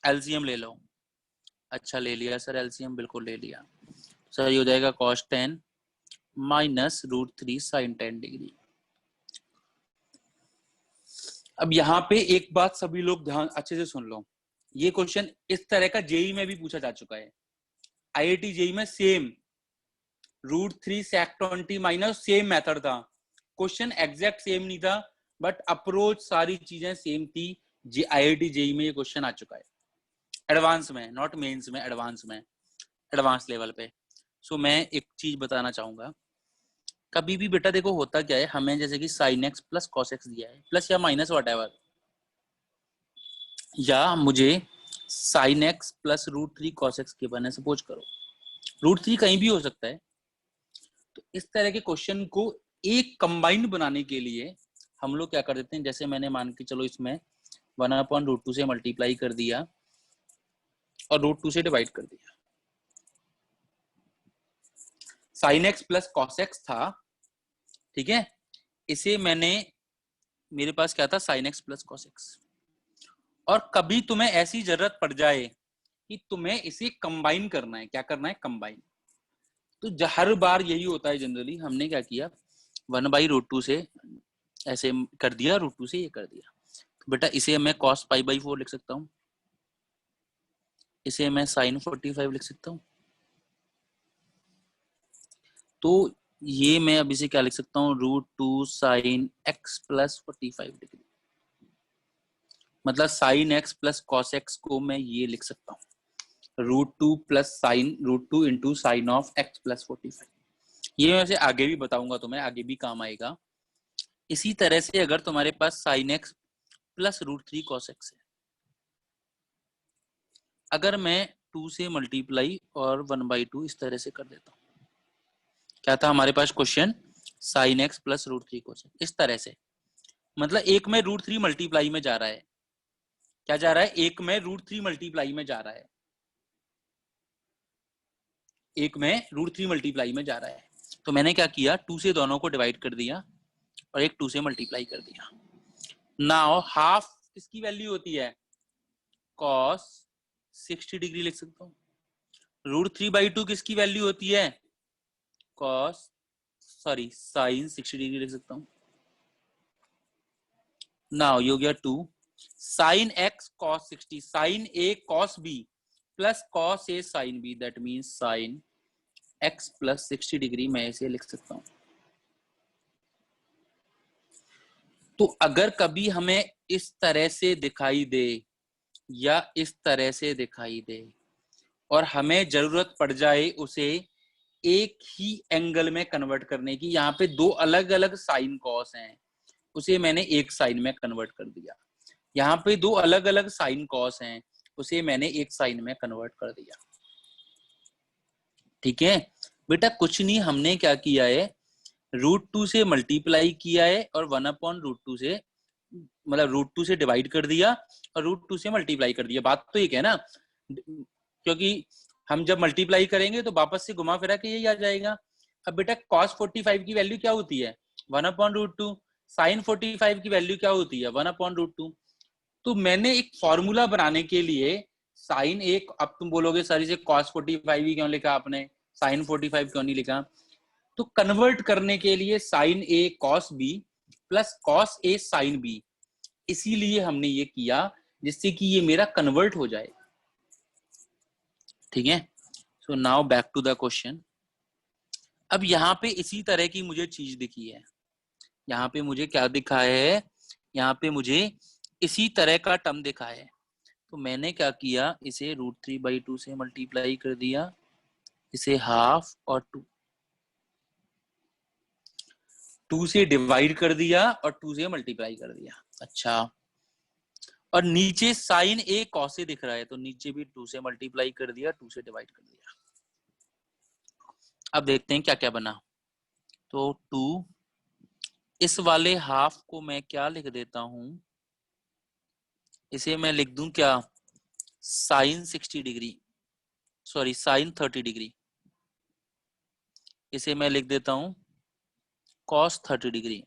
LCM ले लो। अच्छा ले लिया सर एलसीएम, बिल्कुल ले लिया सर। ये हो जाएगा cos 10 माइनस √3 sin 10 डिग्री। अब यहाँ पे एक बात सभी लोग ध्यान अच्छे से सुन लो, ये क्वेश्चन इस तरह का जेई में भी पूछा जा चुका है। आईआईटी जेई में same √3 sec 20 minus same method था, क्वेश्चन एग्जैक्ट सेम नहीं था बट अप्रोच सारी चीजें सेम थी। आईआईटी जेई में ये क्वेश्चन आ चुका है एडवांस में, नॉट मेंस में, एडवांस में, एडवांस लेवल पे। सो मैं एक चीज बताना चाहूंगा, कभी भी बेटा देखो होता क्या है, हमें जैसे कि sin x plus cos x दिया है, प्लस या माइनस वॉटएवर, या मुझे sin x plus √3 cos x के बने सपोज करो, √3 कहीं भी हो सकता है। तो इस तरह के क्वेश्चन को एक कंबाइंड बनाने के लिए हम लोग क्या कर देते हैं, जैसे मैंने मान के चलो इसमें 1/√2 से मल्टीप्लाई कर दिया और √2 से डिवाइड कर दिया। sin x plus cos x था, ठीक है, इसे मैंने, मेरे पास क्या था sin x plus cos x, और कभी तुम्हें ऐसी जरूरत पड़ जाए कि तुम्हें इसे कंबाइन करना है, क्या करना है, कंबाइन, तो हर बार यही होता है जनरली। हमने क्या किया, 1/√2 से ऐसे कर दिया, √2 से ये कर दिया। तो बेटा इसे मैं cos π/4 लिख सकता हूँ, इसे मैं sin 45 लिख सकता हूँ। तो ये मैं अब इसे क्या लिख सकता हूँ, √2 sin x प्लस 45 डिग्री, मतलब sin x plus cos x को मैं ये लिख सकता हूँ √2 plus sign √2 into sine of x plus 45। ये मैं वैसे आगे भी बताऊंगा तुम्हें, आगे भी काम आएगा। इसी तरह से अगर तुम्हारे पास sin x plus √3 cos x है, अगर मैं 2 से मल्टीप्लाई और 1/2 इस तरह से कर देता हूँ, क्या था हमारे पास question, sin x plus √3 cos x, इस तरह से, मतलब एक में √3 मल्टीप्लाई में जा रहा है, क्या जा रहा है, एक में √3 मल्टीप्लाई में जा रहा है, एक में √3 मल्टीप्लाई में जा रहा है। तो मैंने क्या किया, 2 से दोनों को डिवाइड कर दिया और एक 2 से मल्टीप्लाई कर दिया। नाउ हाफ किसकी वैल्यू होती है, cos 60 डिग्री लिख सकता हूँ। √3/2 किसकी वैल्यू होती है, sin 60 डिग्री लिख सकता हूँ। नाउ ये हो गया 2 sin x cos 60, sin a cos b plus cos a sin b, that means sin x plus 60 degree, मैं इसे लिख सकता हूँ। तो अगर कभी हमें इस तरह से दिखाई दे या इस तरह से दिखाई दे और हमें जरूरत पड़ जाए उसे एक ही एंगल में कन्वर्ट करने की, यहाँ पे दो अलग अलग साइन कॉस हैं, उसे मैंने एक साइन में कन्वर्ट कर दिया। यहाँ पे दो अलग अलग साइन कॉस हैं, उसे मैंने एक साइन में कन्वर्ट कर दिया। ठीक है बेटा, कुछ नहीं, हमने क्या किया है, √2 से मल्टीप्लाई किया है और 1/√2 से, मतलब √2 से डिवाइड कर दिया और √2 से मल्टीप्लाई कर दिया। बात तो एक है ना, क्योंकि हम जब मल्टीप्लाई करेंगे तो वापस से घुमा फिरा के यही आ जाएगा। अब बेटा cos 45 की वैल्यू क्या होती है, 1/√2, sin 45 की वैल्यू क्या होती है, 1/√2। तो मैंने एक फॉर्मूला बनाने के लिए साइन एक, अब तुम बोलोगे सर इसे cos 45 ही क्यों लिखा आपने, sin 45 क्यों नहीं लिखा, तो कन्वर्ट करने के लिए sin a cos b plus cos a sin b, इसीलिए हमने ये किया जिससे कि ये मेरा कन्वर्ट हो जाए। ठीक है, so now back to the question. अब यहाँ पे इसी तरह की मुझे चीज दिखी है, यहाँ पे मुझे क्या दिखा है, यहाँ पे मुझे इसी तरह का टर्म दिखा है। तो मैंने क्या किया, इसे √3/2 से मल्टीप्लाई कर दिया, इसे हाफ और 2 से डिवाइड कर दिया और 2 से मल्टीप्लाई कर दिया। अच्छा, और नीचे साइन ए कॉस ए दिख रहा है, तो नीचे भी 2 से मल्टीप्लाई कर दिया, 2 से डिवाइड कर दिया। अब देखते हैं क्या क्या बना। तो 2, इस वाले हाफ को मैं क्या लिख देता हूं, इसे मैं लिख दूं क्या, sine 60 degree, sorry sine 30 degree, इसे मैं लिख देता हूं कॉस 30 डिग्री।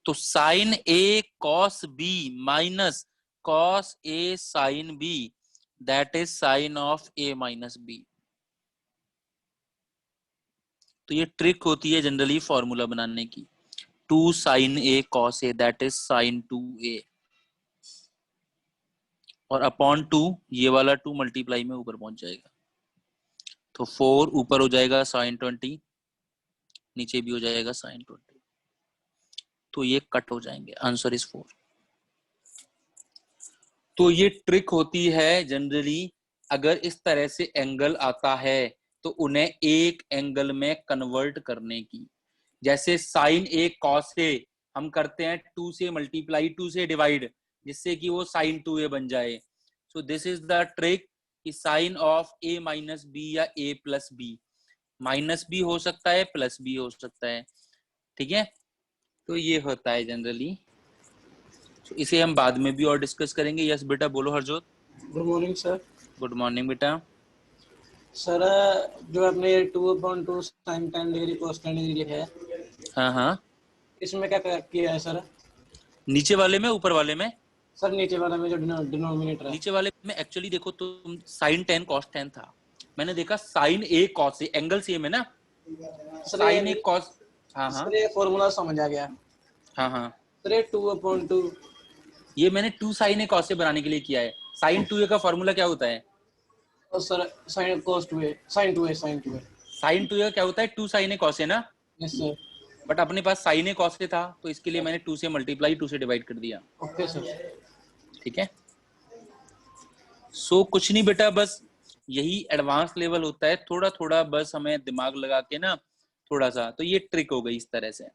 तो sine A cos B minus cos A sin B, that is sin of A minus B। तो ये ट्रिक होती है जनरली फॉर्मूला बनाने की। 2 sin A cos A, that is sin 2A, और अपॉन 2, ये वाला 2 मल्टीप्लाई में ऊपर पहुंच जाएगा, तो 4 ऊपर हो जाएगा sin 20, नीचे भी हो जाएगा sin 20, तो ये कट हो जाएंगे, आंसर इज 4। तो ये ट्रिक होती है जनरली, अगर इस तरह से एंगल आता है तो उन्हें एक एंगल में कन्वर्ट करने की। जैसे साइन ए कॉस ए हम करते हैं 2 से मल्टीप्लाई, 2 से डिवाइड, जिससे कि वो साइन 2a बन जाए। So this is the trick कि sine of A minus B या ए प्लस बी, माइनस भी हो सकता है प्लस भी हो सकता है, ठीक है। तो ये होता है जनरली, तो इसे हम बाद में भी और डिस्कस करेंगे। यस बेटा बोलो Harjot. Good morning sir. Good morning बेटा। सर जो आपने 2/2 sin 10 डिग्री cos 10 डिग्री लिखा है, हाँ हाँ, इसमें क्या किया है सर? नीचे वाले में ऊपर वाले में? सर नीचे वाला में जो डिनोमिनेटर है, नीचे वाले में एक्चुअली देखो तो साइन 10 cos 10 था, मैंने देखा साइन ए cos ए, एंगल सेम है ना, साइन ए cos। हाँ हाँ सर ये फॉर्मूला समझ आ गया। हाँ हाँ, सर ये 2/2, ये मैंने 2 साइन ए cos ए बनाने के लिए किया है। साइन 2a का फॉर्मूला क्या होता है? और sir sin cos 2a, sin 2a, sin 2a। Sine 2a क्या होता है? 2 साइन ए cos ए ना। Yes sir. बट अपने पास साइन ए cos ए था, तो इसके लिए मैंने 2 से मल्टीप्लाई, 2 से डिवाइड कर दिया। Okay sir. ठीक है। सो कुछ नहीं बेटा, बस यही एडवांस लेवल होता है, थोड़ा थोड़ा बस हमें दिमाग लगा के ना थोड़ा सा, तो ये ट्रिक हो गई इस तरह से।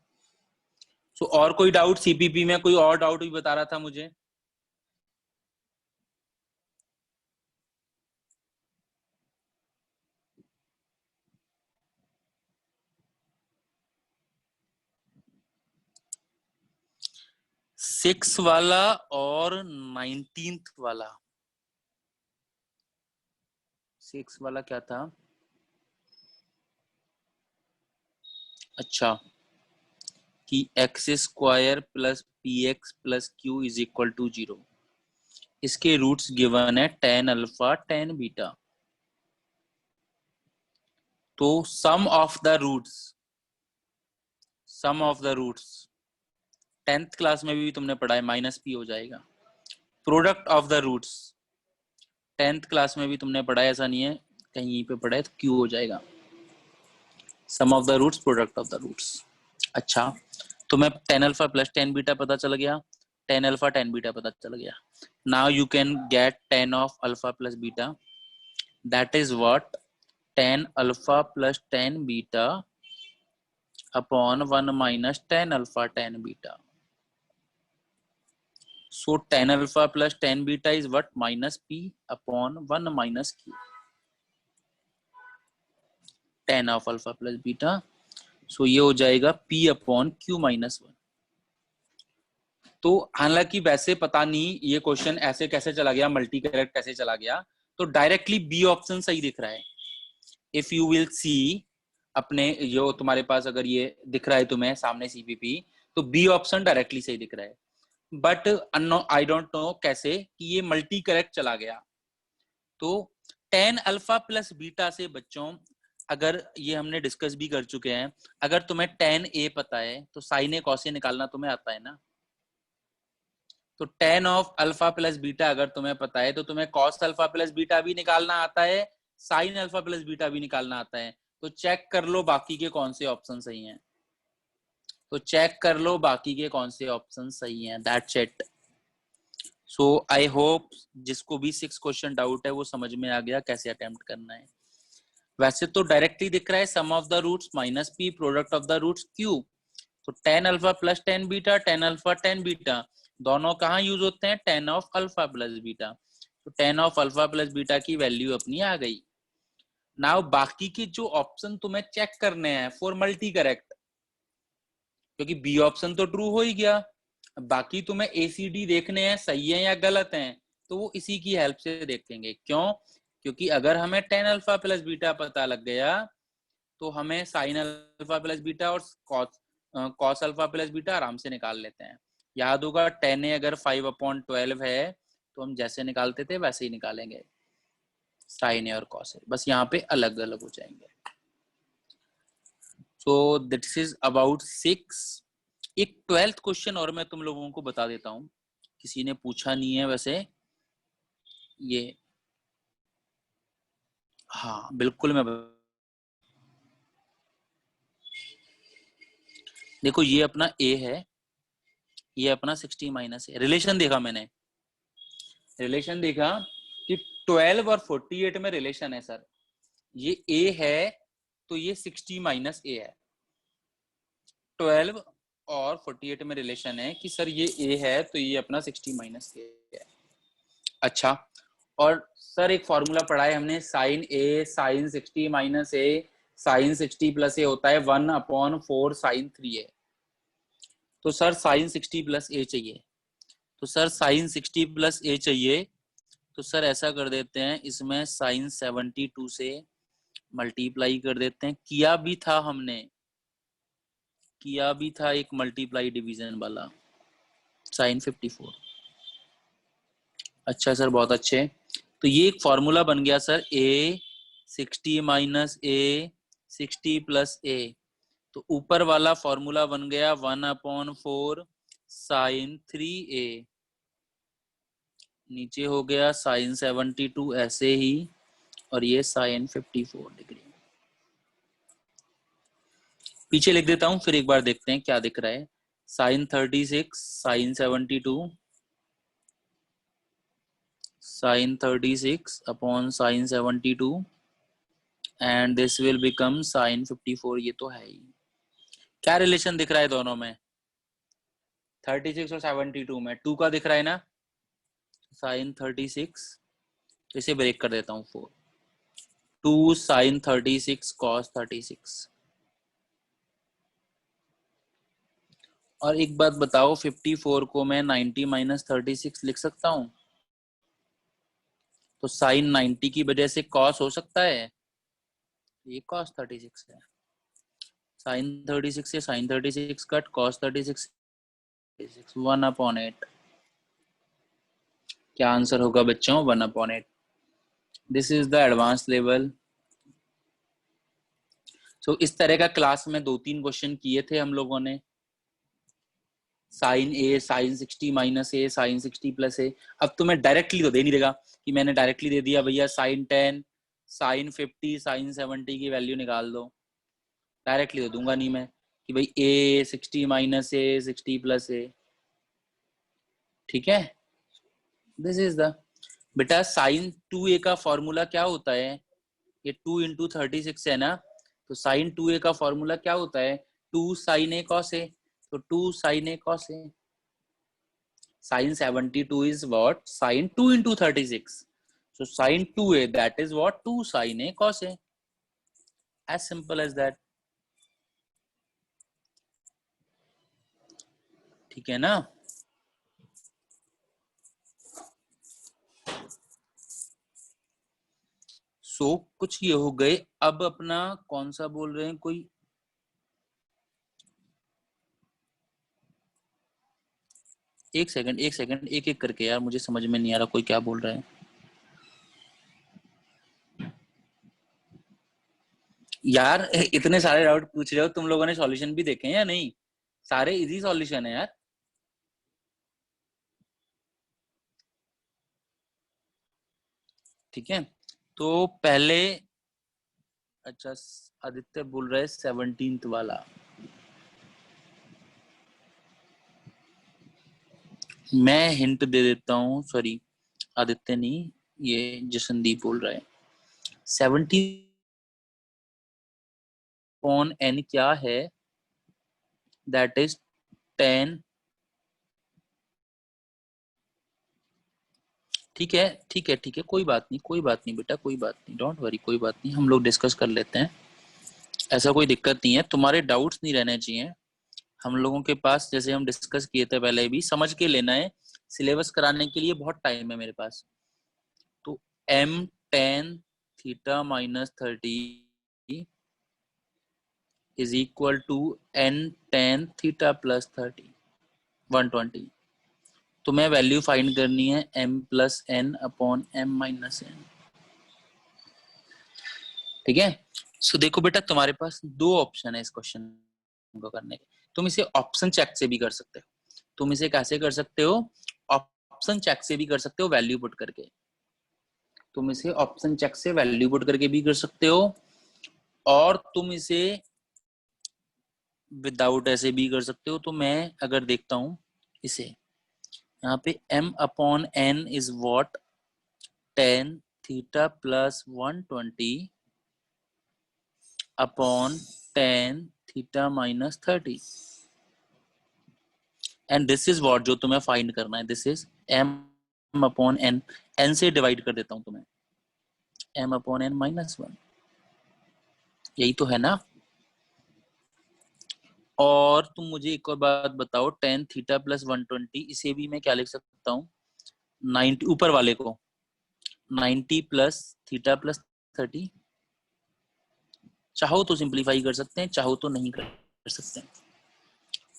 सो और कोई डाउट सीपीपी में? कोई और डाउट भी बता रहा था मुझे। सिक्स वाला और 19th वाला, 6 वाला क्या था? अच्छा, कि x square plus p x plus q is equal to 0, इसके रूट्स गिवन है tan अल्फा tan बीटा। तो sum of the roots 10th class में भी तुमने पढ़ा है, माइनस पी हो जाएगा। Product of the roots 10th class में भी तुमने पढ़ा है, ऐसा नहीं है कहीं यहीं पे पढ़ा है, तो क्यू हो जाएगा। Sum of the roots, product of the roots. अच्छा, तो मैं tan alpha plus tan beta पता चल गया, tan अल्फा tan बीटा पता चल गया। Now you can get tan of alpha plus beta, that is what tan alpha plus tan beta upon 1 minus tan alpha tan beta. So tan alpha plus tan beta is what? Minus p upon 1 minus q. Tan of alpha plus beta. So ये हो जाएगा p upon q minus 1। तो हालांकि वैसे पता नहीं ये question ऐसे कैसे चला गया, मल्टी करेक्ट कैसे चला गया, तो डायरेक्टली बी ऑप्शन सही दिख रहा है। इफ यू विल सी अपने जो तुम्हारे पास अगर ये दिख रहा है तुम्हें सामने सीपीपी, तो बी ऑप्शन डायरेक्टली सही दिख रहा है। बट आई डोंट नो कैसे कि ये मल्टी करेक्ट चला गया। तो tan अल्फा प्लस बीटा से बच्चों, अगर ये हमने डिस्कस भी कर चुके हैं, अगर तुम्हें tan a पता है तो sin a cos a निकालना तुम्हें आता है ना। तो tan of alpha plus beta अगर तुम्हें पता है तो तुम्हें cos अल्फा प्लस बीटा भी निकालना आता है, sin अल्फा प्लस बीटा भी निकालना आता है। तो चेक कर लो बाकी के कौन से ऑप्शन सही हैं, तो चेक कर लो बाकी के कौन से ऑप्शन सही हैं। That's it. So I hope जिसको भी 6 क्वेश्चन डाउट है वो समझ में आ गया कैसे अटेम्प्ट करना है। वैसे तो डायरेक्टली दिख रहा है sum of the roots minus p, product of the roots q. तो tan alpha plus tan beta, tan alpha tan beta दोनों कहाँ यूज होते हैं? tan of alpha plus beta. तो tan of alpha plus beta की value अपनी आ गई। नाउ बाकी के जो ऑप्शन तुम्हें चेक करने हैं फॉर मल्टी करेक्ट, क्योंकि बी ऑप्शन तो ट्रू हो ही गया, बाकी तुम्हें एसीडी देखने हैं सही है या गलत हैं, तो वो इसी की हेल्प से देखेंगे। क्यों? क्योंकि अगर हमें tan अल्फा प्लस बीटा पता लग गया तो हमें sin अल्फा प्लस बीटा और cos अल्फा प्लस बीटा आराम से निकाल लेते हैं। याद होगा tan a अगर 5/12 है तो हम जैसे निकालते थे वैसे ही निकालेंगे, साइन ए और कॉस ए, बस यहाँ पे अलग अलग हो जाएंगे। सो दिस इज अबाउट 6। एक 12th क्वेश्चन और मैं तुम लोगों को बता देता हूँ, किसी ने पूछा नहीं है वैसे ये, हाँ बिल्कुल मैं देखो ये अपना ए है, ये अपना 60 माइनस है। रिलेशन देखा मैंने, रिलेशन देखा कि 12 और 48 में रिलेशन है सर, ये ए है तो ये 60 माइनस ए है। 12 और 48 में रिलेशन है कि सर ये ए है तो ये अपना 60 माइनस ए है। अच्छा, और सर एक फॉर्मूला पढ़ा है हमने, साइन ए साइन 60 माइनस ए साइन 60 प्लस ए होता है 1/4 साइन 3 ए। तो सर साइन 60 प्लस ए चाहिए, तो सर साइन 60 प्लस ए चाहिए, तो सर ऐसा कर देते हैं इसमें साइन 72 से मल्टीप्लाई कर देते हैं। किया भी था हमने, किया भी था एक मल्टीप्लाई डिवीजन वाला, साइन 54। अच्छा सर बहुत अच्छे, तो ये एक फॉर्मूला बन गया सर, ए 60 माइनस ए 60 प्लस ए, तो ऊपर वाला फॉर्मूला बन गया 1/4 साइन 3a, नीचे हो गया साइन 72 ऐसे ही, और ये साइन 54 डिग्री। पीछे लिख देता हूं फिर एक बार देखते हैं क्या दिख रहा है। Sine 36 sine 72 sine 36 upon sine 72 and this will become sine 54। ये तो है ही, क्या रिलेशन दिख रहा है दोनों में, 36 और 72 में 2 का दिख रहा है ना, साइन 36, तो इसे ब्रेक कर देता हूँ 4, 2 साइन 36 कॉस 36। और एक बात बताओ, 54 को मैं 90 माइनस 36 लिख सकता हूँ, तो साइन 90 की वजह से कॉस हो सकता है, ये कॉस 36 है, साइन 36 से साइन 36 कट, कॉस 36 1/8। क्या आंसर होगा बच्चों, 1/8। This is the advance level. So इस तरह का क्लास में 2-3 क्वेश्चन किए थे हम लोगों ने, साइन ए साइन 60 माइनस ए साइन 60 प्लस ए। अब तो मैं डायरेक्टली तो दे नहीं देगा कि मैंने डायरेक्टली दे दिया भैया साइन 10 साइन 50 साइन 70 की वैल्यू निकाल दो, डायरेक्टली तो दूंगा नहीं मैं कि भाई ए 60 माइनस ए 60 प्लस ए, ठीक है। दिस इज द, बेटा साइन 2a का फॉर्मूला क्या होता है, ये 2 इंटू 36 है ना, तो साइन 2a का फॉर्मूला क्या होता है, 2 साइन ए कॉस ए, तो 2 sine A cos A. Sin 72 is what? Sin 2 into 36. So sin 2a, that is what? 2 sin a cos a. As simple as that. ठीक है ना। सो कुछ ये हो गए। अब अपना कौन सा बोल रहे हैं कोई, एक सेकंड एक एक करके यार, मुझे समझ में नहीं आ रहा कोई क्या बोल रहा है यार। इतने सारे डाउट पूछ रहे हो, तुम लोगों ने सॉल्यूशन भी देखे हैं या नहीं, सारे इजी सॉल्यूशन है यार। ठीक है, तो पहले, अच्छा आदित्य बोल रहा है 17th वाला, मैं हिंट दे देता हूँ, सॉरी आदित्य नहीं, ये जसनदीप बोल रहा है 70 अपॉन n क्या है, दैट इज 10। ठीक है कोई बात नहीं बेटा, कोई बात नहीं, डोंट वरी, कोई बात नहीं, हम लोग डिस्कस कर लेते हैं, ऐसा कोई दिक्कत नहीं है, तुम्हारे डाउट्स नहीं रहने चाहिए हम लोगों के पास। जैसे हम डिस्कस किए थे पहले भी, समझ के लेना है, सिलेबस कराने के लिए बहुत टाइम है मेरे पास। तो m tan theta minus 30 is equal to n tan theta plus 30 120। तुम्हें वैल्यू फाइंड करनी है m plus N upon m minus N, ठीक है। सो देखो बेटा, तुम्हारे पास दो ऑप्शन है इस क्वेश्चन को करने के। तुम इसे ऑप्शन चेक से भी कर सकते हो। तुम इसे कैसे कर सकते हो? ऑप्शन चेक से भी कर सकते हो, वैल्यू पुट करके। तुम इसे ऑप्शन चेक से वैल्यू पुट करके भी कर सकते हो, और तुम इसे विदाउट ऐसे भी कर सकते हो। तो मैं अगर देखता हूं इसे, यहाँ पे m upon N is what, ten theta plus 120 upon ten theta minus 30, and this is what जो तुम्हें फाइंड करना है। This is m upon N, N से डिवाइड कर देता हूं तुम्हें, m अपॉन एन माइनस 1, यही तो है ना। और तुम मुझे एक और बात बताओ, टेन थीटा प्लस 120, इसे भी मैं क्या लिख सकता हूँ? 90 ऊपर वाले को 90 प्लस थीटा प्लस 30। चाहो तो सिंप्लीफाई कर सकते हैं, चाहो तो नहीं कर सकते हैं।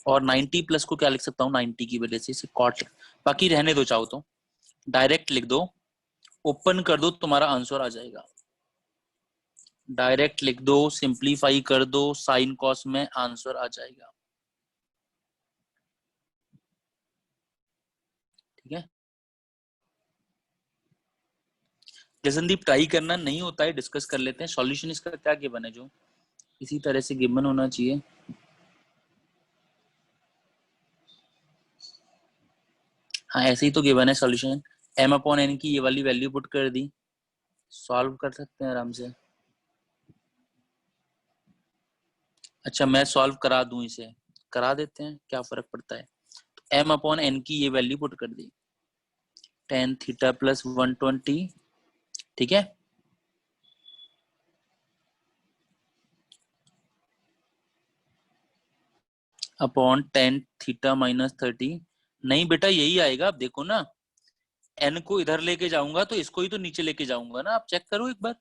और 90 प्लस को क्या लिख सकता हूँ? 90 की वजह से इसे कॉट, बाकी रहने दो, चाहो तो डायरेक्ट लिख दो, ओपन कर दो, तुम्हारा आंसर आ जाएगा। डायरेक्ट लिख दो, सिंप्लीफाई कर दो, साइन कॉस में आंसर आ जाएगा, ठीक है। जसनदीप, ट्राई करना नहीं होता है, डिस्कस कर लेते हैं। सॉल्यूशन इसका क्या गिवन है? जो इसी तरह से गिवन होना चाहिए। हाँ, ऐसे ही तो गिवन है सॉल्यूशन। m अपॉन एन की ये वाली वैल्यू पुट कर दी, सॉल्व कर सकते हैं आराम से। अच्छा, मैं सॉल्व करा दूं, इसे करा देते हैं, क्या फर्क पड़ता है। तो m अपॉन एन की ये वैल्यू पुट कर दी, टेन थीटा प्लस 120, ठीक है। अपॉन टेन थीटा माइनस 30, नहीं बेटा यही आएगा। अब देखो ना, n को इधर लेके जाऊंगा तो इसको ही तो नीचे लेके जाऊंगा ना। आप चेक करो एक बार,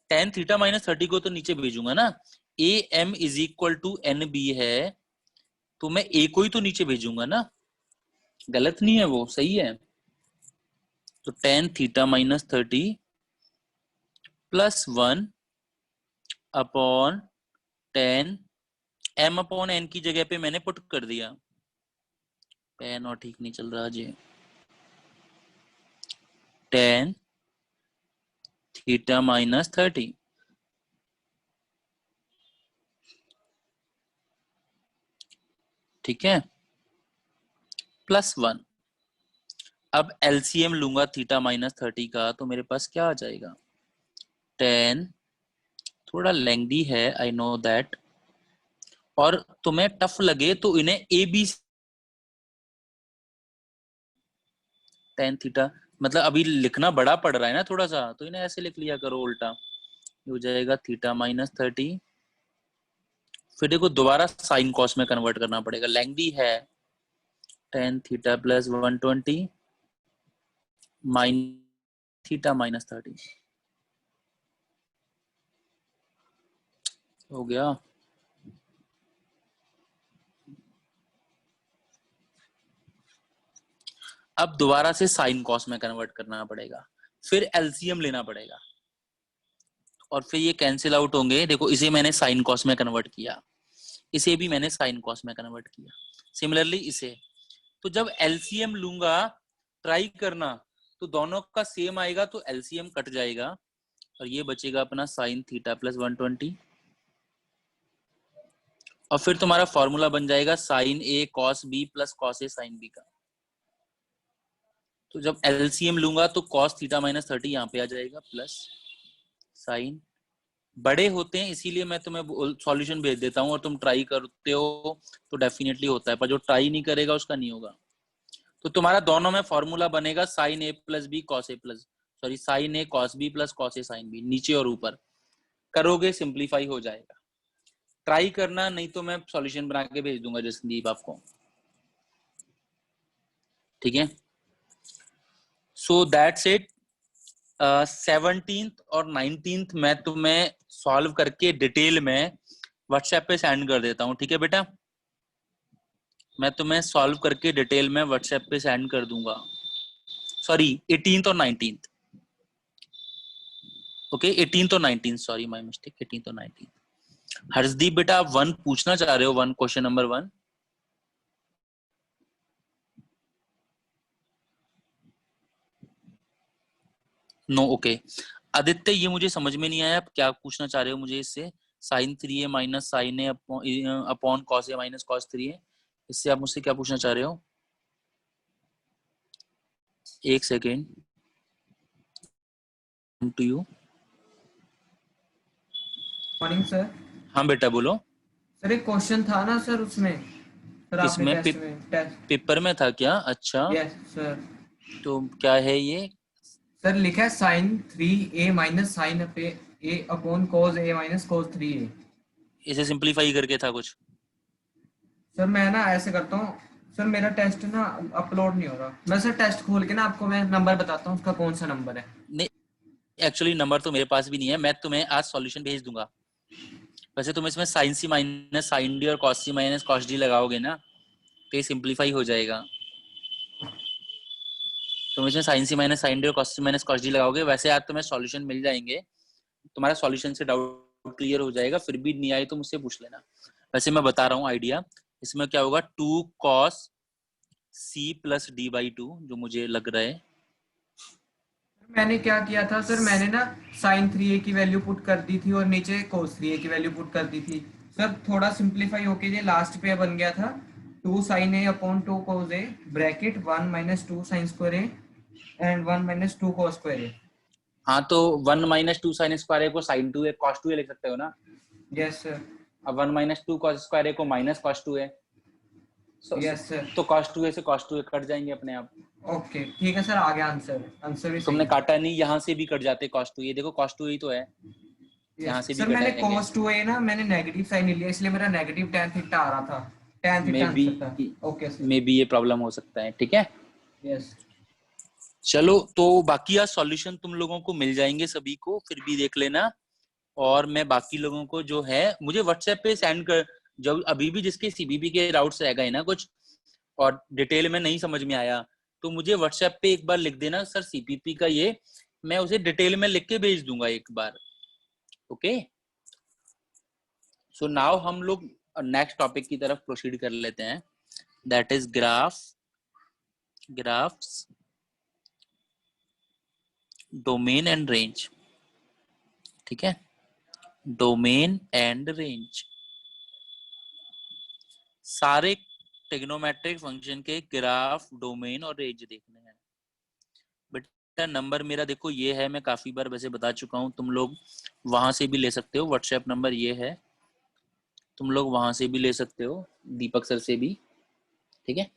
टेन थीटा माइनस 30 को तो नीचे भेजूंगा ना। A M is equal to N B है, तो मैं ए को ही तो नीचे भेजूंगा ना। गलत नहीं है वो, सही है। तो ten theta minus 30 plus 1 upon ten, M upon N की जगह पे मैंने पुट कर दिया। पेन और ठीक नहीं चल रहा जी। टेन थीटा माइनस 30, ठीक है, प्लस 1। अब एलसीएम लूंगा थीटा माइनस 30 का, तो मेरे पास क्या आ जाएगा? टेन, थोड़ा लेंथी है, आई नो दैट, और तुम्हें टफ लगे तो इन्हें ए बी, टेन थीटा मतलब अभी लिखना बड़ा पड़ रहा है ना थोड़ा सा, तो इन्हें ऐसे लिख लिया करो उल्टा। ये हो जाएगा थीटा माइनस 30, फिर देखो दोबारा साइन कॉस में कन्वर्ट करना पड़ेगा, लेंथी है। Ten theta plus 120 mine theta minus 30 हो गया। अब दोबारा से साइन कॉस में कन्वर्ट करना पड़ेगा, फिर एलसीएम लेना पड़ेगा, और फिर ये कैंसिल आउट होंगे। देखो इसे मैंने साइन कॉस में कन्वर्ट किया, इसे भी मैंने साइन कॉस में कन्वर्ट किया, सिमिलरली इसे। तो जब एलसीएम लूंगा, ट्राई करना, तो दोनों का सेम आएगा, तो एलसीएम कट जाएगा, और ये बचेगा अपना साइन थीटा प्लस 120, और फिर तुम्हारा फॉर्मूला बन जाएगा sign A cos B plus cos A sine B का। तो जब एलसीएम लूंगा तो कॉस थीटा माइनस 30 यहाँ पे आ जाएगा, प्लस साइन, बड़े होते हैं इसीलिए मैं तुम्हें सॉल्यूशन भेज देता हूँ और तुम ट्राई करते हो तो डेफिनेटली होता है, पर जो ट्राई नहीं करेगा उसका नहीं होगा। तो तुम्हारा दोनों में फॉर्मूला बनेगा sign A plus B cos A plus, sorry sine A cos B plus cos A sine B, नीचे और ऊपर करोगे सिंप्लीफाई हो जाएगा। ट्राई करना, नहीं तो मैं सॉल्यूशन बना के भेज दूंगा जसदीप आपको, ठीक है। So that's it. 17th और 19th मैं तुम्हें सॉल्व करके डिटेल में व्हाट्सएप पे सेंड कर देता हूँ, ठीक है बेटा। मैं तुम्हें सॉल्व करके डिटेल में व्हाट्सएप पे सेंड कर दूंगा। सॉरी 18th और 19th। ओके 18th और 19th, sorry my mistake, 18th और 19th। हर्षदीप बेटा आप 1 पूछना चाह रहे हो, 1 question number 1। No okay. Aditya ये मुझे समझ में नहीं आया आप क्या पूछना चाह रहे हो मुझे इससे। Sign 3a minus sign A upon cos A minus cos 3a, इससे आप मुझसे क्या पूछना चाह रहे हो? एक second to you. Morning sir. हाँ बेटा बोलो। सर एक क्वेश्चन था ना सर उसमें, सर आपने किसमें? टेस्ट में टेस्ट। पेपर में था क्या? अच्छा यस सर। तो क्या है ये? सर लिखा है साइन 3a माइनस साइन ए अपॉन कोस ए माइनस कोस 3a। इसे सिंपलीफाई करके था कुछ? सर मैं ना ऐसे करता हूँ, सर मेरा टेस्ट ना अपलोड नहीं हो रहा। मैं सर टेस्ट खोल के ना आपको मैं नंबर बताता हूँ उसका कौन सा नंबर है। नहीं एक्चुअली नंबर तो मेरे पास भी नहीं है, मैं तुम्हें आज सॉल्यूशन भेज दूंगा। वैसे तुम इसमें साइन सी माइनस साइन डी और कॉस सी माइनस कॉस डी लगाओगे ना तो ये सिंपलीफाई हो जाएगा। तुम इसमें साइन सी माइनस साइन डी और कॉस सी माइनस कॉस डी लगाओगे, वैसे आज तुम्हें सॉल्यूशन मिल जाएंगे, तुम्हारा सॉल्यूशन से डाउट क्लियर हो जाएगा। फिर भी नहीं आए तो मुझसे पूछ लेना। वैसे मैं बता रहा हूँ आइडिया। इसमें क्या होगा, 2 cos C plus D by 2 जो मुझे लग रहा है। मैंने क्या किया था सर, मैंने ना साइन 3a की वैल्यू पुट कर दी थी और नीचे कोस 3a की वैल्यू पुट कर दी थी। सर थोड़ा सिंप्लीफाई होके ये लास्ट पे बन गया था 2 sin a upon 2 cos a bracket 1 minus 2 sin square a and 1 minus 2 cos square a। हाँ तो 1 माइनस 2 साइन स्क्वायर ए को साइन 2 ए कॉस 2 ए लिख सकते हो ना। Yes sir. अब 1 माइनस 2 कॉस स्क्वायर ए को माइनस कॉस 2 ए, यस सर। तो कॉस 2 ए से कॉस 2 ए कट जाएंगे अपने आप। ओके ठीक है सर, आ गया आंसर। आंसर भी सही तुमने है। काटा नहीं, यहाँ से भी कट जाते कॉस 2, ये देखो कॉस 2 ही तो है, यस यहाँ से भी सर, मैंने कटेंगे। cos 2a ना मैंने नेगेटिव साइन लिया इसलिए मेरा नेगेटिव tan थीटा आ रहा था। tan मे थीटा बी आंसर था। Okay sir. मे बी ये प्रॉब्लम हो सकता है, ठीक है। यस। चलो तो बाकी आज सॉल्यूशन तुम लोगों को मिल जाएंगे सभी को, फिर भी देख लेना। और मैं बाकी लोगों को जो है मुझे व्हाट्सएप पे सेंड कर, जब अभी भी जिसके सीबीबी के डाउट्स रह गए ना कुछ और डिटेल में नहीं समझ में आया तो मुझे व्हाट्सएप पे एक बार लिख देना सर सीपीपी का ये, मैं उसे डिटेल में लिख के भेज दूंगा एक बार। ओके सो नाउ हम लोग नेक्स्ट टॉपिक की तरफ प्रोसीड कर लेते हैं, that is graphs domain and range. ठीक है, डोमेन एंड रेंज, सारे ट्रिग्नोमेट्रिक फंक्शन के ग्राफ डोमेन और रेंज देखने हैं। बेटा नंबर मेरा देखो ये है, मैं काफी बार वैसे बता चुका हूँ, तुम लोग वहां से भी ले सकते हो, व्हाट्सएप नंबर ये है, तुम लोग वहां से भी ले सकते हो, दीपक सर से भी। ठीक है,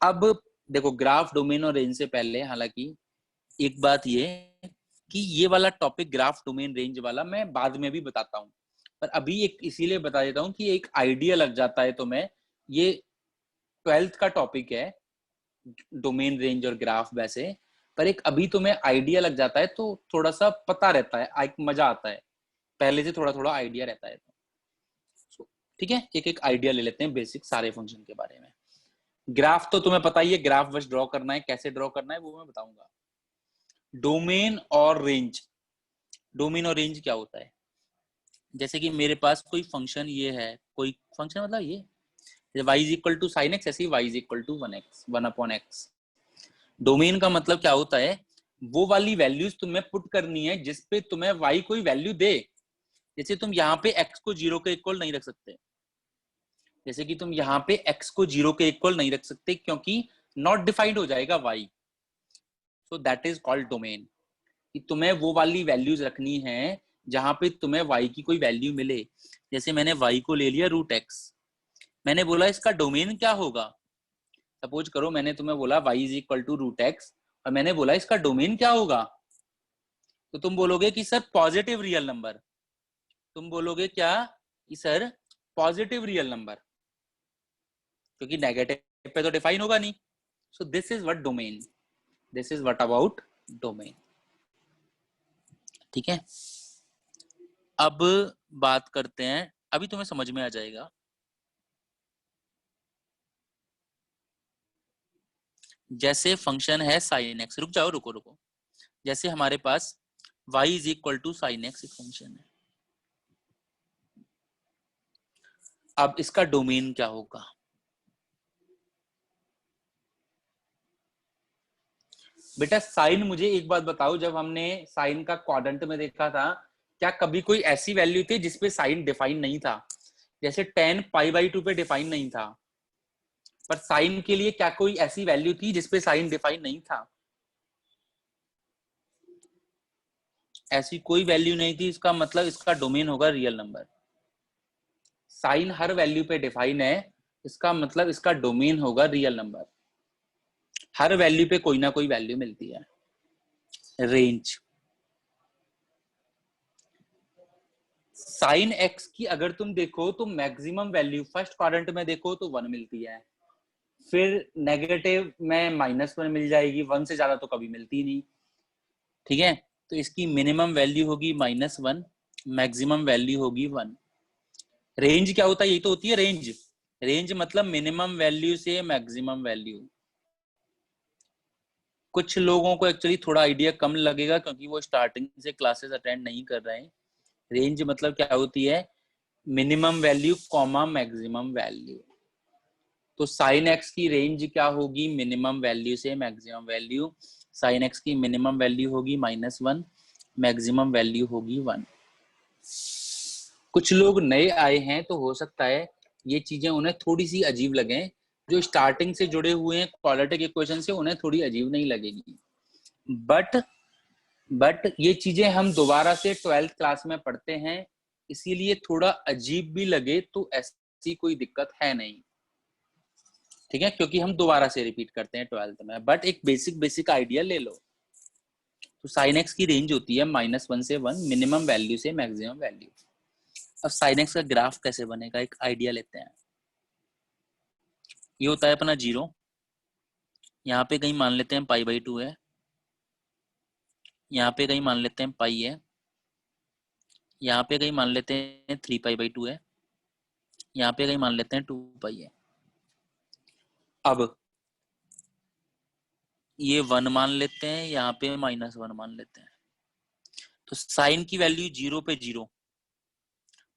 अब देखो ग्राफ डोमेन और रेंज से पहले हालांकि एक बात ये कि ये वाला टॉपिक ग्राफ डोमेन रेंज वाला मैं बाद में भी बताता हूँ, पर अभी एक इसीलिए बता देता हूँ कि एक आइडिया लग जाता है तो मैं, ये 12th का टॉपिक है डोमेन रेंज और ग्राफ वैसे, पर एक अभी तुम्हें आइडिया लग जाता है तो थोड़ा सा पता रहता है, एक मजा आता है, पहले से थोड़ा थोड़ा आइडिया रहता है। ठीक है, एक एक आइडिया ले लेते हैं बेसिक सारे फंक्शन के बारे में। ग्राफ तो तुम्हें पता ही है, ग्राफ बस ड्रॉ करना है, कैसे ड्रॉ करना है वो मैं बताऊंगा। डोमेन और रेंज, डोमेन और रेंज क्या होता है, जैसे कि मेरे पास कोई फंक्शन ये है, कोई फंक्शन मतलब ये y is equal to sine X, ऐसे ही y is equal to 1x 1/x। Domain का मतलब क्या होता है, वो वाली वैल्यूज तुम्हें पुट करनी है जिसपे तुम्हें y कोई वैल्यू दे। जैसे तुम यहाँ पे x को 0 के इक्वल नहीं रख सकते, जैसे कि तुम यहाँ पे x को 0 के इक्वल नहीं रख सकते क्योंकि नॉट डिफाइंड हो जाएगा y। So that is called domain, कि तुम्हें वो वाली वैल्यूज रखनी है जहां पे तुम्हें y की कोई वैल्यू मिले। जैसे मैंने y को ले लिया √x, मैंने बोला इसका डोमेन क्या होगा, सपोज करो मैंने तुम्हें बोला y is equal to √x और मैंने बोला इसका डोमेन क्या होगा, तो तुम बोलोगे कि सर पॉजिटिव रियल नंबर, तुम बोलोगे क्या कि सर पॉजिटिव रियल नंबर, क्योंकि नेगेटिव पे तो डिफाइन होगा नहीं। सो this is what domain, this is what about domain. ठीक है, अब बात करते हैं, अभी तुम्हें समझ में आ जाएगा। जैसे फंक्शन है साइन एक्स, रुक जाओ, रुको, जैसे हमारे पास y is equal to sine X एक फंक्शन है, अब इसका डोमेन क्या होगा? बेटा साइन, मुझे एक बात बताओ, जब हमने साइन का क्वाड्रेंट में देखा था, क्या कभी कोई ऐसी वैल्यू थी जिसपे साइन डिफाइन नहीं था? जैसे tan π/2 पे डिफाइन नहीं था, पर साइन के लिए क्या कोई ऐसी वैल्यू थी जिसपे साइन डिफाइन नहीं था? ऐसी कोई वैल्यू नहीं थी, इसका मतलब इसका डोमेन होगा रियल नंबर। साइन हर वैल्यू पे डिफाइन है, इसका मतलब इसका डोमेन होगा रियल नंबर। हर वैल्यू पे कोई ना कोई वैल्यू मिलती है। रेंज, साइन एक्स की अगर तुम देखो तो मैक्सिमम वैल्यू फर्स्ट क्वाड्रेंट में देखो तो 1 मिलती है, फिर नेगेटिव में -1 मिल जाएगी, 1 से ज्यादा तो कभी मिलती नहीं, ठीक है। तो इसकी मिनिमम वैल्यू होगी -1, मैक्सिमम वैल्यू होगी 1। रेंज क्या होता है? यही तो होती है रेंज। रेंज मतलब मिनिमम वैल्यू से मैक्सिमम वैल्यू। कुछ लोगों को एक्चुअली थोड़ा आइडिया कम लगेगा क्योंकि वो स्टार्टिंग से क्लासेस अटेंड नहीं कर रहे हैं। रेंज मतलब क्या होती है? Minimum value comma maximum value. तो साइन एक्स की रेंज क्या होगी? मिनिमम वैल्यू से मैक्सिमम वैल्यू। साइन एक्स की मिनिमम वैल्यू होगी -1, मैक्सिमम वैल्यू होगी 1। कुछ लोग नए आए हैं तो हो सकता है ये चीजें उन्हें थोड़ी सी अजीब लगे, जो स्टार्टिंग से जुड़े हुए हैं क्वाड्रेटिक इक्वेशन से उन्हें थोड़ी अजीब नहीं लगेगी, बट ये चीजें हम दोबारा से 12th क्लास में पढ़ते हैं, इसीलिए थोड़ा अजीब भी लगे तो ऐसी कोई दिक्कत है नहीं, ठीक है, क्योंकि हम दोबारा से रिपीट करते हैं 12th में। बट एक बेसिक आइडिया ले लो। तो साइन एक्स की रेंज होती है -1 से 1, मिनिमम वैल्यू से मैक्सिमम वैल्यू। अब साइन एक्स का ग्राफ कैसे बनेगा, एक आइडिया लेते हैं। ये होता है अपना 0, यहाँ पे कहीं मान लेते हैं π/2 है, यहाँ पे कहीं मान लेते हैं पाई है, यहाँ पे कहीं मान लेते हैं 3π/2 है, यहाँ पे कहीं मान लेते हैं 2π है। अब ये 1 मान लेते हैं, यहाँ पे -1 मान लेते हैं। तो साइन की वैल्यू 0 पे 0,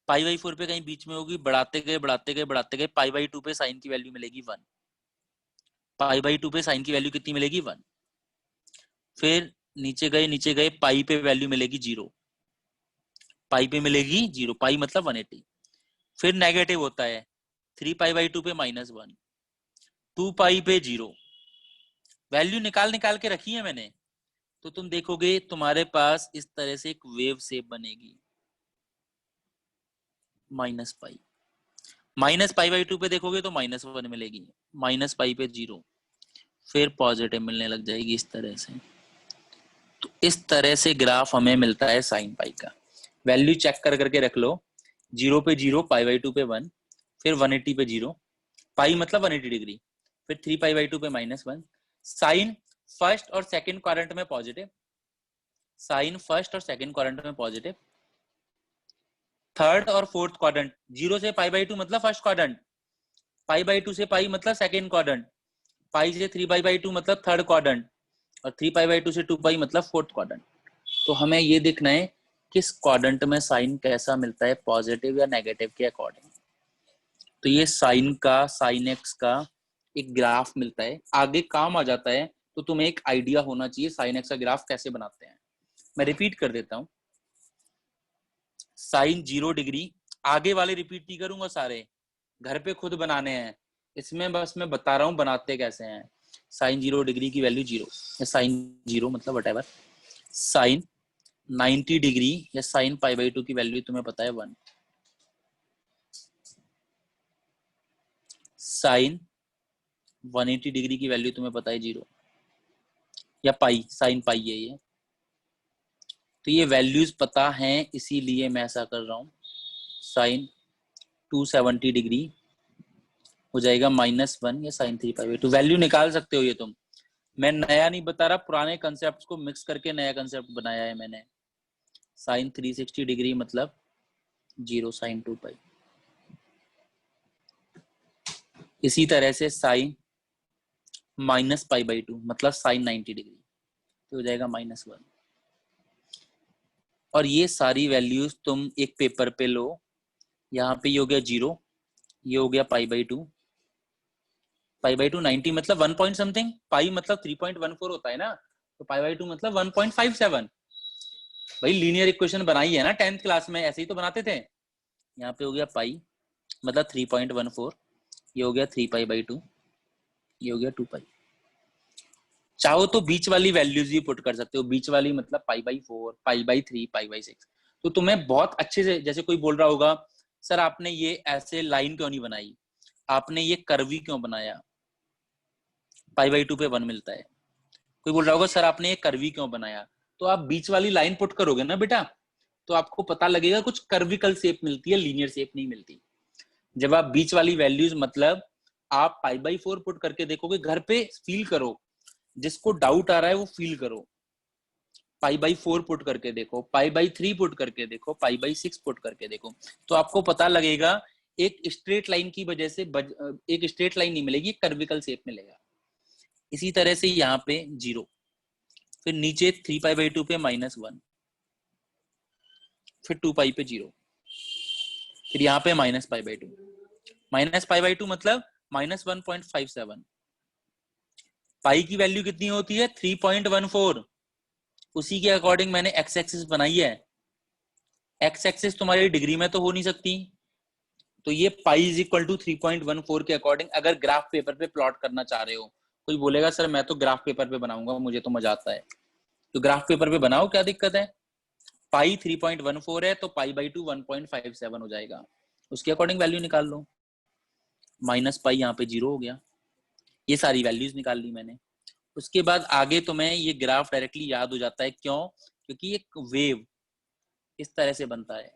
π/4 पे कहीं बीच में होगी, बढ़ाते गए π/2 पे साइन की वैल्यू मिलेगी 1। π/2 पे साइन की वैल्यू कितनी मिलेगी? 1। फिर नीचे गए पाई पे वैल्यू मिलेगी 0, पाई पे मिलेगी 0, पाई मतलब 180। फिर नेगेटिव होता है 3π/2 पे -1, 2π पे 0। वैल्यू निकाल के रखी है मैंने, तो तुम देखोगे तुम्हारे पास इस तरह से एक वेव शेप बनेगी, -π। -π/2 पे देखोगे तो -1 मिलेगी, -π पे 0, फिर पॉजिटिव मिलने लग जाएगी इस तरह से। तो इस तरह से ग्राफ हमें मिलता है साइन पाई का। वैल्यू चेक करके रख लो, 0 पे 0, π/2 पे 1, फिर 180 पे 0, पाई मतलब 180 डिग्री, फिर 3π/2 पे -1। साइन फर्स्ट और सेकंड क्वाड्रेंट में पॉजिटिव, साइन फर्स्ट और सेकंड क्वाड्रेंट में पॉजिटिव, थर्ड और फोर्थ क्वाड्रेंट, 0 से π/2 मतलब फर्स्ट क्वाड्रेंट, π/2 से पाई मतलब सेकंड क्वाड्रेंट, पाई से 3π/2 मतलब थर्ड क्वाड्रेंट, और 3π/2 से 2π मतलब फोर्थ क्वाड्रेंट। तो हमें ये देखना है किस क्वाड्रेंट में साइन कैसा मिलता है, पॉजिटिव या नेगेटिव के अकॉर्डिंग। तो ये साइन का, साइन एक्स का एक ग्राफ मिलता है, आगे काम आ जाता है। तो तुम्हें एक आइडिया होना चाहिए साइन एक्स का ग्राफ कैसे बनाते हैं। मैं रिपीट कर देता हूं, साइन 0 डिग्री, आगे वाले रिपीट नहीं करूंगा, सारे घर पे खुद बनाने हैं, इसमें बस मैं बता रहा हूं बनाते कैसे हैं। साइन 0 डिग्री की वैल्यू 0, या साइन 0 मतलब व्हाटएवर। साइन 90 डिग्री या साइन π/2 की वैल्यू तुम्हें पता है 1। साइन 180 डिग्री की वैल्यू तुम्हें पता है 0, या पाई, साइन पाई है ये। तो ये वैल्यूज पता हैं, इसीलिए मैं ऐसा कर रहा हूं। साइन 270 डिग्री हो जाएगा -1 या साइन 3π/2। वैल्यू निकाल सकते हो ये तुम, मैं नया नहीं बता रहा, पुराने कंसेप्ट को मिक्स करके नया कंसेप्ट बनाया है मैंने। साइन 360 डिग्री मतलब 0 साइन 2π। इसी तरह से साइन माइनस पाई बाई 2 मतलब साइन 90 डिग्री, तो हो जाएगा -1। और ये सारी वैल्यूज तुम एक पेपर पे लो, यहाँ पे ये हो गया 0, ये हो गया पाई बाई 2, पाई बाई 2 90 मतलब 1 पॉइंट समथिंग, पाई मतलब 3.14 होता है ना, तो पाई बाई 2 मतलब 1.57। भाई लीनियर इक्वेशन बनाई है ना 10th क्लास में, ऐसे ही तो बनाते थे। यहाँ पे हो गया पाई मतलब 3.14, ये हो गया 3 पाई बाई 2, ये हो गया 2 पाई। चाहो तो बीच वाली वैल्यूज भी पुट कर सकते हो, बीच वाली मतलब pi by 4, pi by 3, pi by 6। तो तुम्हें बहुत अच्छे से, जैसे कोई बोल रहा होगा सर आपने ये ऐसे लाइन क्यों नहीं बनाई, आपने ये कर्वी क्यों बनाया, पाई बाई 2 पे 1 मिलता है। कोई बोल रहा होगा सर आपने ये कर्वी क्यों बनाया, तो आप बीच वाली लाइन पुट करोगे ना बेटा, तो आपको पता लगेगा कुछ कर्विकल शेप मिलती है, लीनियर शेप नहीं मिलती। जब आप बीच वाली वैल्यूज मतलब आप पाई बाई 4 पुट करके देखोगे, घर पे फील करो, जिसको डाउट आ रहा है वो फील करो, पाई बाई 4 पुट करके देखो, पाई बाई 3 पुट करके देखो, पाई बाई 6 पुट करके देखो, तो आपको पता लगेगा एक स्ट्रेट लाइन की वजह से एक स्ट्रेट लाइन नहीं मिलेगी, कर्विकल शेप मिलेगा। इसी तरह से यहाँ पे 0, फिर नीचे 3 पाई बाई 2 पे -1, फिर 2 पाई पे 0, फिर यहाँ पे minus pi by 2, minus pi by 2 मतलब -1.57। पाई की वैल्यू कितनी होती है 3.14, उसी के अकॉर्डिंग मैंने एक्स एक्सिस बनाई है। एक्स एक्सिस तुम्हारी डिग्री में तो हो नहीं सकती, तो ये पाई इज इक्वल टू 3.14 के अकॉर्डिंग अगर ग्राफ पेपर पे प्लॉट करना चाह रहे हो। कोई बोलेगा सर मैं तो ग्राफ पेपर पे बनाऊंगा, मुझे तो मजा आता है, तो ग्राफ पेपर पे बनाओ, क्या दिक्कत है। पाई 3.14 है तो पाई बाई 2 1.57 हो जाएगा, उसके अकॉर्डिंग वैल्यू निकाल लो। माइनस पाई यहाँ पे 0 हो गया, ये सारी वैल्यूज निकाल ली मैंने। उसके बाद आगे तुम्हें ये ग्राफ डायरेक्टली याद हो जाता है, क्यों, क्योंकि एक वेव इस तरह से बनता है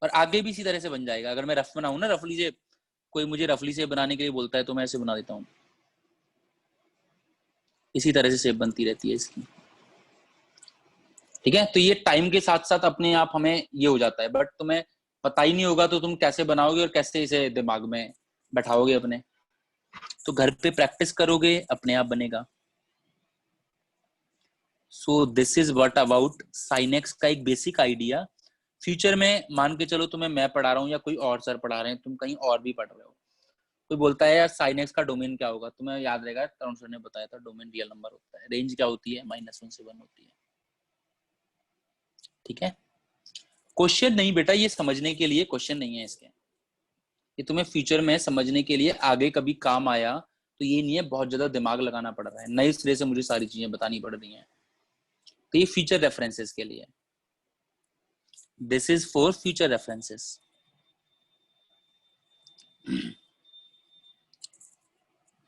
और आगे भी इसी तरह से बन जाएगा। अगर मैं रफ बनाऊं ना, रफली से, कोई मुझे रफली से बनाने के लिए बोलता है तो मैं ऐसे बना देता हूँ, इसी तरह से शेप बनती रहती है इसकी। ठीक है, तो ये टाइम के साथ साथ अपने आप हमें ये हो जाता है, बट तुम्हें पता ही नहीं होगा तो तुम कैसे बनाओगे और कैसे इसे दिमाग में बैठाओगे अपने। तो घर पे प्रैक्टिस करोगे, अपने आप बनेगा। सो this is what about sine x का एक बेसिक आइडिया। फ्यूचर में मान के चलो तुम्हें मैं पढ़ा रहा हूँ या कोई और सर पढ़ा रहे हैं, तुम कहीं और भी पढ़ रहे हो, कोई बोलता है यार साइन एक्स का डोमेन क्या होगा, तुम्हें याद रहेगा तरुण सर ने बताया था डोमेन रियल नंबर होता है, रेंज क्या होती है -1 से 1 होती है। ठीक है, क्वेश्चन नहीं बेटा, ये समझने के लिए क्वेश्चन नहीं है इसके, ये तुम्हें फ्यूचर में समझने के लिए आगे कभी काम आया, तो ये नहीं है बहुत ज्यादा दिमाग लगाना पड़ रहा है, नए सिरे से मुझे सारी चीजें बतानी पड़ रही हैं, तो ये फ्यूचर रेफरेंसेस के लिए, this is for future references.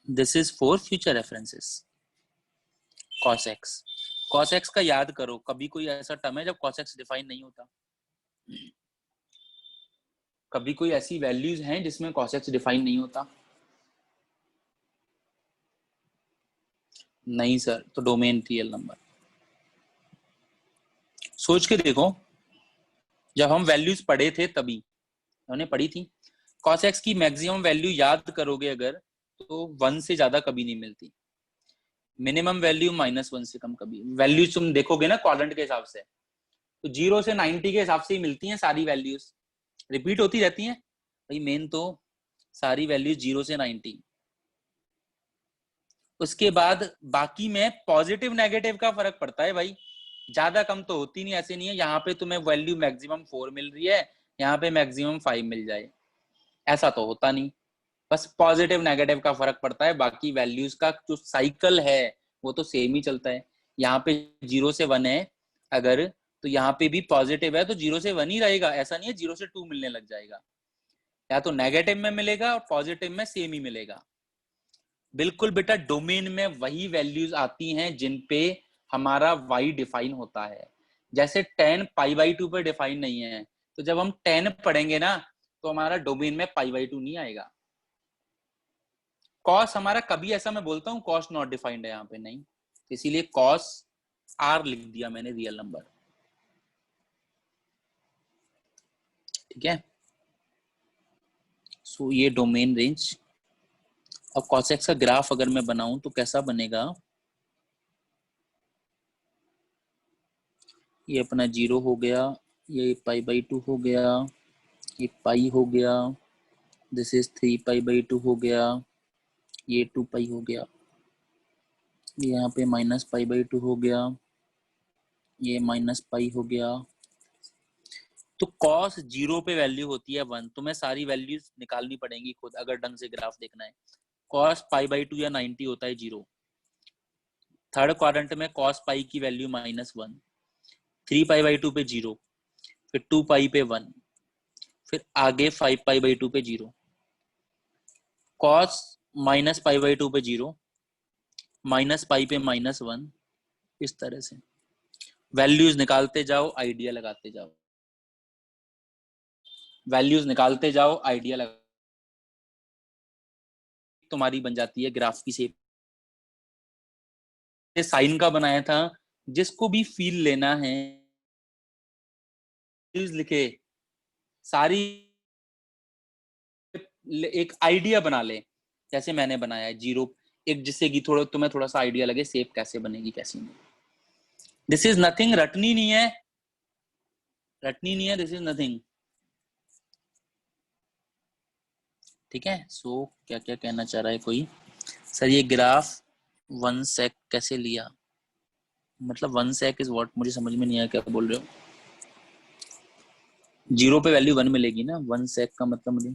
This is for future references. cos x, cos x का याद करो, कभी कोई ऐसा टर्म है जब cos x डिफाइन नहीं होता, कभी कोई ऐसी वैल्यूज हैं जिसमें cos x डिफाइन नहीं होता, नहीं सर, तो डोमेन रियल नंबर। सोच के देखो, जब हम वैल्यूज पढ़े थे तभी हमने पढ़ी थी, cos x की मैक्सिमम वैल्यू याद करोगे अगर, तो 1 से ज्यादा कभी नहीं मिलती, मिनिमम वैल्यू -1 से कम कभी। वैल्यूज तुम देखोगे ना क्वाड्रेंट के हिसाब से, तो 0 से 90 के हिसाब से ही मिलती हैं सारी वैल्यूज, रिपीट होती रहती हैं भाई, मेन तो सारी वैल्यूज 0 से 90। उसके बाद बाकी में पॉजिटिव नेगेटिव का फर्क पड़ता है भाई, ज्यादा कम तो होती नहीं, ऐसे नहीं है यहाँ पे तुम्हें वैल्यू मैक्सिमम 4 मिल रही है, यहाँ पे मैक्सिमम 5 मिल जाए, ऐसा तो होता नहीं, बस पॉजिटिव नेगेटिव का फर्क पड़ता है, बाकी वैल्यूज का जो साइकिल है वो तो सेम ही चलता है। यहाँ पे 0 से 1 है अगर, तो यहाँ पे भी पॉजिटिव है तो 0 से 1 ही रहेगा, ऐसा नहीं है 0 से 2 मिलने लग जाएगा, या तो नेगेटिव में मिलेगा और पॉजिटिव में सेम ही मिलेगा। बिल्कुल बेटा, डोमेन में वही वैल्यूज आती हैं जिन पे हमारा y डिफाइन होता है, जैसे 10 पाई बाई 2 पे डिफाइन नहीं है, तो जब हम 10 पढ़ेंगे ना तो हमारा डोमेन में पाई बाई 2 नहीं आएगा। कॉस हमारा कभी ऐसा मैं बोलता हूँ कॉस नॉट डिफाइंड है यहाँ पे, नहीं, इसीलिए कॉस आर लिख दिया मैंने रियल नंबर। ठीक है, सो ये डोमेन रेंज अब cos x का ग्राफ अगर मैं बनाऊं तो कैसा बनेगा, ये अपना 0 हो गया, ये π/2 हो गया, ये पाई हो गया, दिस इज 3π/2 हो गया, ये 2π हो गया, यहाँ पे -π/2 हो गया, ये -π हो गया। तो cos 0 पे वैल्यू होती है 1, तुम्हें सारी वैल्यूज निकालनी पड़ेंगी खुद अगर ढंग से ग्राफ देखना है। cos π/2 या 90 होता है 0, थर्ड क्वाड्रेंट में cos पाई की वैल्यू -1, 3π/2 पे 0, फिर 2π पे 1, फिर आगे 5π/2 पे 0, cos -π/2 पे 0, -π पे -1, इस तरह से वैल्यूज निकालते जाओ, आइडिया लगाते जाओ, वैल्यूज निकालते जाओ, आइडिया लगा, तुम्हारी बन जाती है ग्राफ की शेप। साइन का बनाया था, जिसको भी फील लेना है लिखे, सारी एक आइडिया बना ले, जैसे मैंने बनाया है 0, एक जिससे कि तुम्हें थोड़ा सा आइडिया लगे शेप कैसे बनेगी कैसे नहीं। दिस इज नथिंग, रटनी नहीं है, रटनी नहीं है, दिस इज नथिंग। ठीक है। सो क्या क्या कहना चाह रहा है कोई, सर ये ग्राफ 1 sec कैसे लिया, मतलब 1 sec इज व्हाट, मुझे समझ में नहीं आया क्या बोल रहे हो। 0 पे वैल्यू 1 मिलेगी ना, 1 sec का मतलब मुझे,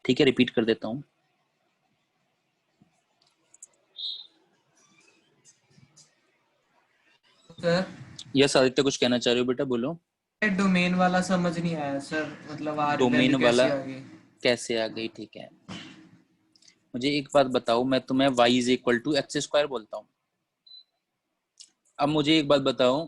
ठीक है रिपीट कर देता हूँ। सर यस आदित्य कुछ कहना चाह रहे हो बेटा, बोलो। डोमेन वाला समझ नहीं आया सर, मतलब आर डोमेन वैल्यू वाला कैसे आ गई। कैसे आ गई, ठीक है। मुझे एक बात बताओ, मैं तुम्हें y is equal to X square बोलता हूँ, अब मुझे एक बात बताओ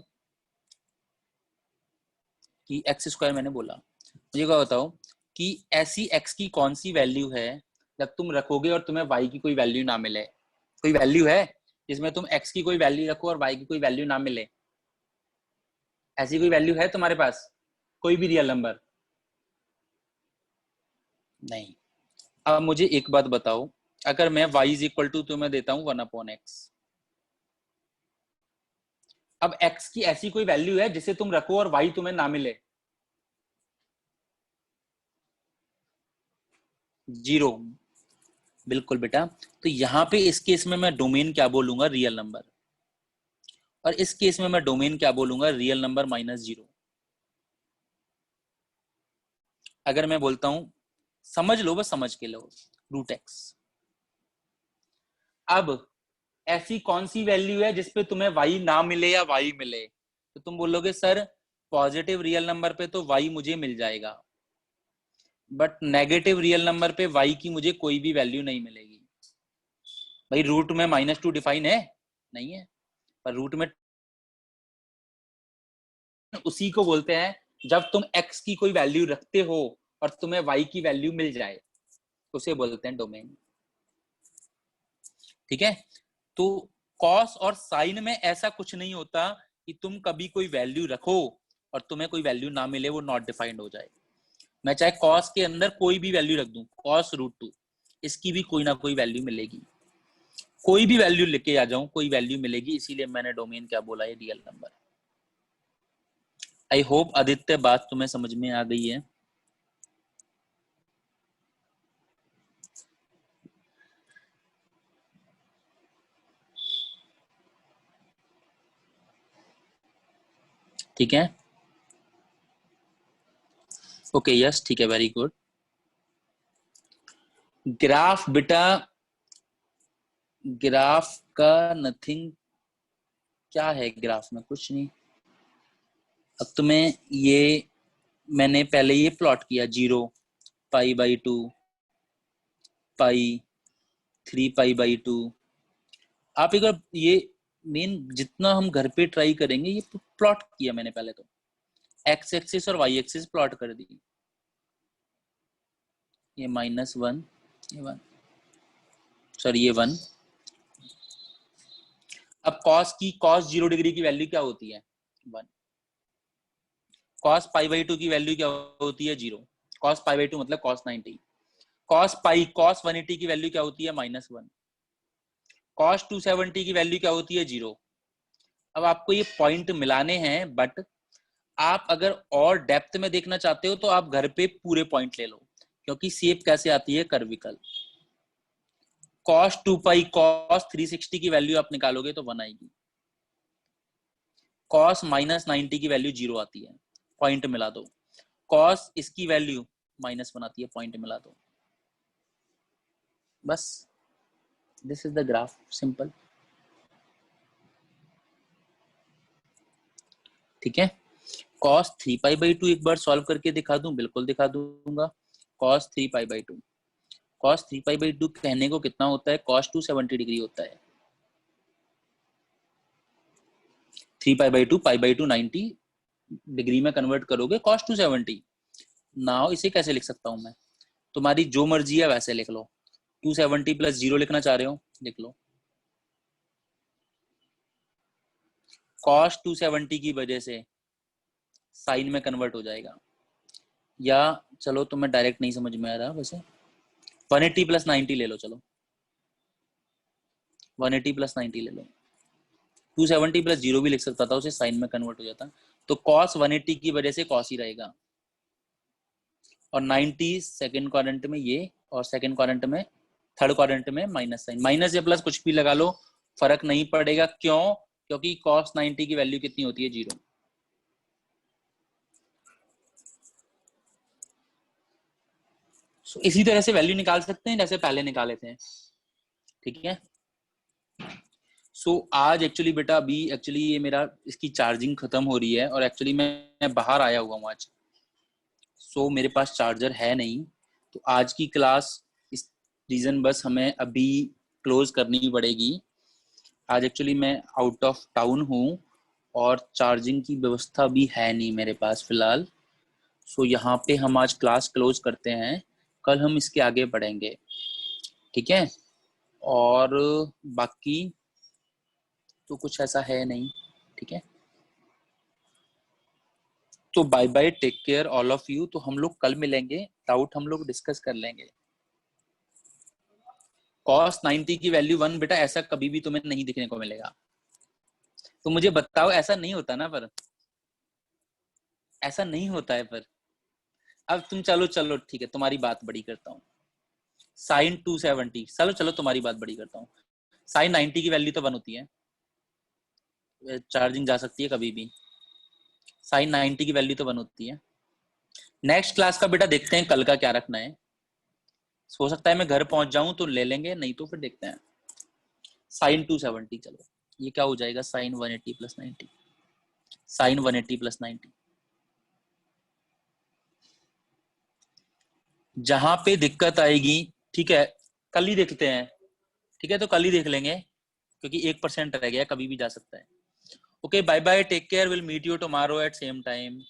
कि एक्स स्क्वायर मैंने बोला, मुझे क्या बताओ कि ऐसी x की कौन सी वैल्यू है जब तुम रखोगे और तुम्हें y की कोई वैल्यू ना मिले। कोई वैल्यू है जिसमें तुम x की कोई वैल्यू रखो और y की कोई वैल्यू ना मिले, ऐसी कोई वैल्यू है तुम्हारे पास, कोई भी रियल नंबर? नहीं। अब मुझे एक बात बताओ, अगर मैं y इज इक्वल टू तुम्हें देता हूं 1/x, अब x की ऐसी कोई वैल्यू है जिसे तुम रखो और y तुम्हें ना मिले? 0। बिल्कुल बेटा, तो यहां पे इस केस में मैं डोमेन क्या बोलूंगा, रियल नंबर, और इस केस में मैं डोमेन क्या बोलूंगा, रियल नंबर -0। अगर मैं बोलता हूं, समझ लो बस समझ के लो, √x, अब ऐसी कौन सी वैल्यू है जिसपे तुम्हें y ना मिले या y मिले, तो तुम बोलोगे सर पॉजिटिव रियल नंबर पे तो y मुझे मिल जाएगा, बट नेगेटिव रियल नंबर पे y की मुझे कोई भी वैल्यू नहीं मिलेगी। भाई रूट में -2 डिफाइन है नहीं है, पर रूट में उसी को बोलते हैं जब तुम x की कोई वैल्यू रखते हो और तुम्हें y की वैल्यू मिल जाए, उसे बोलते हैं डोमेन। ठीक है। तो कॉस और साइन में ऐसा कुछ नहीं होता कि तुम कभी कोई वैल्यू रखो और तुम्हें कोई वैल्यू ना मिले, वो नॉट डिफाइंड हो जाए। मैं चाहे कॉस के अंदर कोई भी वैल्यू रख दूं, cos√2, इसकी भी कोई ना कोई वैल्यू मिलेगी, कोई भी वैल्यू लेके आ जाऊं कोई वैल्यू मिलेगी, इसीलिए मैंने डोमेन क्या बोला है, real number. I hope Aditya बात तुम्हें समझ में आ गई है। ठीक है, ओके यस ठीक है, वेरी गुड। ग्राफ बेटा, ग्राफ का नथिंग, क्या है ग्राफ में, कुछ नहीं। अब तुम्हें ये मैंने पहले ये प्लॉट किया 0, π/2, पाई, 3π/2। आप एक बार ये मेन जितना हम घर पे ट्राई करेंगे, ये प्लॉट किया मैंने पहले तो, एक्स एक्सिस और वाई एक्सिस प्लॉट कर दी, ये -1, ये 1, सॉरी ये 1। अब cos 0 डिग्री की वैल्यू क्या होती है, 1। cos π/2 की वैल्यू क्या होती है, 0। cos π/2 मतलब cos 90। cos पाई cos 180 की वैल्यू क्या होती है -1, cos 270 की वैल्यू क्या होती है 0। अब आपको ये पॉइंट मिलाने हैं, बट आप अगर और डेप्थ में देखना चाहते हो तो आप घर पे पूरे पॉइंट ले लो, क्योंकि शेप कैसे आती है कर्विकल। cos 2 पाई cos 360 की वैल्यू आप निकालोगे तो 1 आएगी, cos -90 की वैल्यू 0 आती है, पॉइंट मिला दो, cos इसकी वैल्यू -1 आती है, पॉइंट मिला दो, बस। This is the graph, simple. ठीक है, cos 3 पाई बाई 2 एक बार सॉल्व करके दिखा दूं, बिल्कुल दिखा दूंगा। cos 3 pi by 2, cos 3 pi by 2 कहने को कितना होता है, cos 270 डिग्री होता है। 3 पाई बाई 2 90 डिग्री में कन्वर्ट करोगे cos 270। नाउ इसे कैसे लिख सकता हूं मैं, तुम्हारी जो मर्जी है वैसे लिख लो। 270 प्लस 0 लिखना चाह रहे हो, लिख लो। cos 270 की वजह से साइन में कन्वर्ट हो जाएगा, या चलो तुम्हें डायरेक्ट नहीं समझ में आ रहा वैसे 180 प्लस 90 ले लो, चलो 180 प्लस 90 ले लो। 270 प्लस 0 भी लिख सकता था, उसे साइन में कन्वर्ट हो जाता, तो cos 180 की वजह से cos ही रहेगा, और 90 सेकंड क्वाड्रेंट में ये, और सेकंड क्वाड्रेंट में, थर्ड क्वाड्रेंट में माइनस साइन, माइनस या प्लस कुछ भी लगा लो, फर्क नहीं पड़ेगा। क्यों? क्योंकि cos 90 की वैल्यू कितनी होती है, 0। इसी तरह से वैल्यू निकाल सकते हैं जैसे पहले निकाले थे। ठीक है, आज एक्चुअली बेटा अभी एक्चुअली ये मेरा इसकी चार्जिंग खत्म हो रही है, और एक्चुअली मैं बाहर आया हुआ हूँ आज, मेरे पास चार्जर है नहीं, तो आज की क्लास इस रीजन बस हमें अभी क्लोज करनी पड़ेगी। आज एक्चुअली मैं आउट ऑफ टाउन हूँ और चार्जिंग की व्यवस्था भी है नहीं मेरे पास फिलहाल। यहाँ पे हम आज क्लास क्लोज करते हैं, कल हम इसके आगे बढ़ेंगे। ठीक है, और बाकी तो कुछ ऐसा है नहीं। ठीक है, तो bye bye, take care all of you. तो हम लोग कल मिलेंगे, डाउट हम लोग डिस्कस कर लेंगे। cos 90 की वैल्यू 1 बेटा ऐसा कभी भी तुम्हें नहीं दिखने को मिलेगा, तो मुझे बताओ, ऐसा नहीं होता ना, पर ऐसा नहीं होता है। पर अब तुम चलो ठीक है, तुम्हारी बात बड़ी करता हूँ। साइन 270, चलो तुम्हारी बात बड़ी करता हूँ। साइन 90 की वैल्यू तो 1 होती है, चार्जिंग जा सकती है कभी भी। साइन 90 की वैल्यू तो 1 होती है। नेक्स्ट क्लास का बेटा देखते हैं कल का क्या रखना है। हो सकता है मैं घर पहुंच जाऊं तो ले लेंगे, नहीं तो फिर देखते हैं। साइन 270, चलो ये क्या हो जाएगा, साइन 180 प्लस 90, साइन 180 प्लस 90। जहां पे दिक्कत आएगी, ठीक है, कल ही देखते हैं। ठीक है, तो कल ही देख लेंगे, क्योंकि 1% रह गया, कभी भी जा सकता है। Okay, bye bye, take care, will meet you tomorrow at same time.